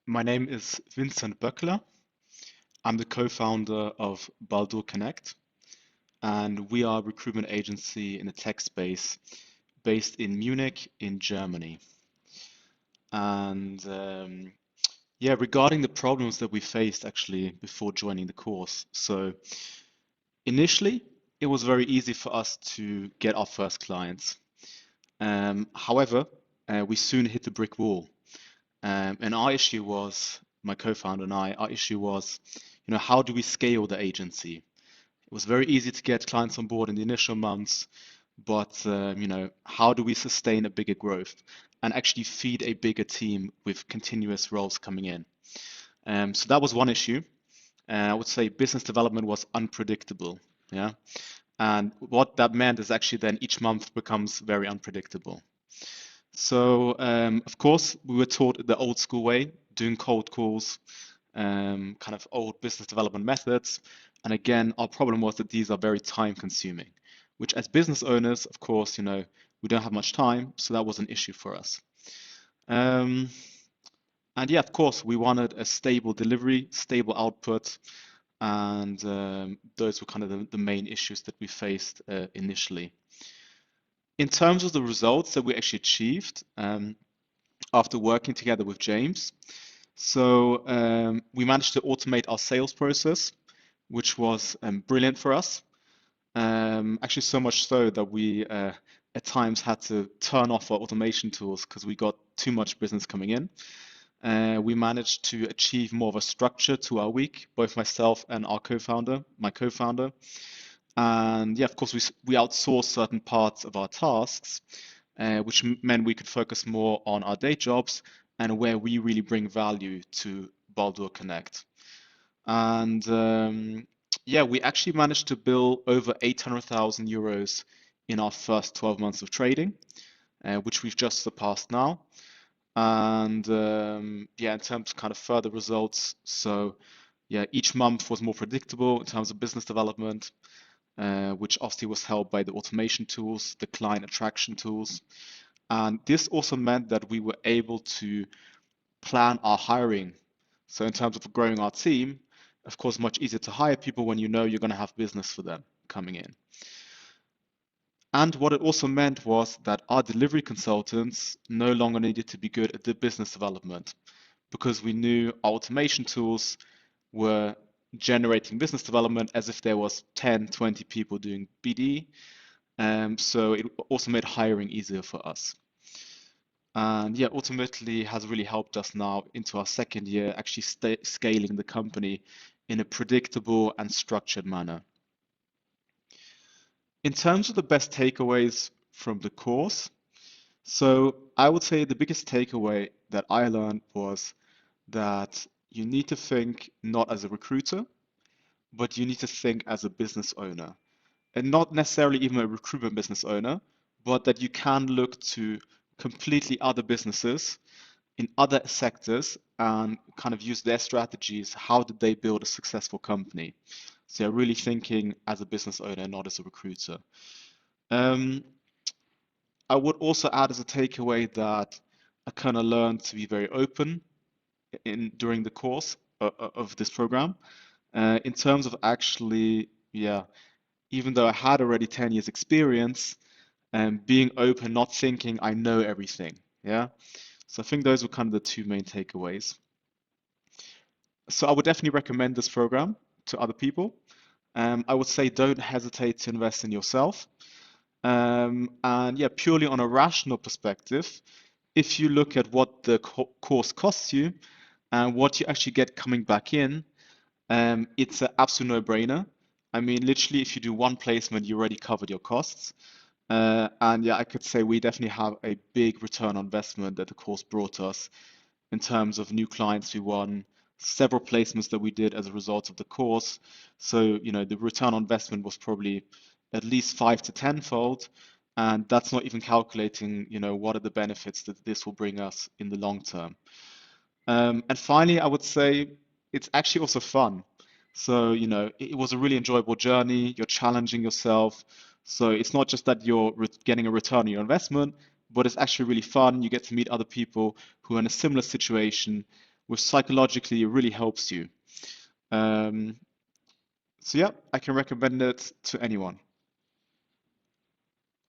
My name is Vincent Buckler. I'm the co-founder of Baldur Connect, and we are a recruitment agency in the tech space based in Munich in Germany. And regarding the problems that we faced actually before joining the course. So initially, it was very easy for us to get our first clients. However, we soon hit the brick wall. And our issue was, my co-founder and our issue was, how do we scale the agency? It was very easy to get clients on board in the initial months, but how do we sustain a bigger growth and actually feed a bigger team with continuous roles coming in? So that was one issue. I would say business development was unpredictable. Yeah. And what that meant is actually then each month becomes very unpredictable. So, of course, we were taught the old school way, doing cold calls, kind of old business development methods. And again, our problem was that these are very time consuming, which as business owners, of course, we don't have much time. So that was an issue for us. Um, and yeah, of course, we wanted a stable delivery, stable output. And those were kind of the main issues that we faced initially. In terms of the results that we actually achieved after working together with James, so we managed to automate our sales process, which was brilliant for us. Actually, so much so that we at times had to turn off our automation tools because we got too much business coming in. We managed to achieve more of a structure to our week, both myself and my co-founder. And yeah, of course, we outsourced certain parts of our tasks, which meant we could focus more on our day jobs and where we really bring value to Baldur Connect. And yeah, we actually managed to bill over 800,000 euros in our first 12 months of trading, which we've just surpassed now. And yeah, in terms of kind of further results, so yeah, each month was more predictable in terms of business development, which obviously was helped by the automation tools, the client attraction tools. And this also meant that we were able to plan our hiring. So in terms of growing our team, of course, much easier to hire people when you know you're going to have business for them coming in. And what it also meant was that our delivery consultants no longer needed to be good at the business development because we knew our automation tools were generating business development as if there was 10, 20 people doing BD. So it also made hiring easier for us. And yeah, ultimately has really helped us now into our second year, actually scaling the company in a predictable and structured manner. In terms of the best takeaways from the course, so I would say the biggest takeaway that I learned was that you need to think not as a recruiter, but you need to think as a business owner. And not necessarily even a recruitment business owner, but that you can look to completely other businesses in other sectors and kind of use their strategies. How did they build a successful company? So you're really thinking as a business owner, not as a recruiter. I would also add as a takeaway that I kind of learned to be very open during the course of this program. In terms of actually, yeah, even though I had already 10 years experience, and being open, not thinking I know everything. Yeah. So I think those were kind of the two main takeaways. So I would definitely recommend this program to other people. I would say don't hesitate to invest in yourself. And yeah, purely on a rational perspective, if you look at what the course costs you and what you actually get coming back in, it's an absolute no-brainer. I mean, literally, if you do one placement, you already covered your costs. And yeah, I could say we definitely have a big return on investment that the course brought us in terms of new clients we won, several placements that we did as a result of the course. So, the return on investment was probably at least 5 to 10-fold. And that's not even calculating, what are the benefits that this will bring us in the long term. And finally, I would say it's actually also fun. So, it was a really enjoyable journey. You're challenging yourself. So it's not just that you're getting a return on your investment, but it's actually really fun. You get to meet other people who are in a similar situation which psychologically really helps you. So yeah, I can recommend it to anyone.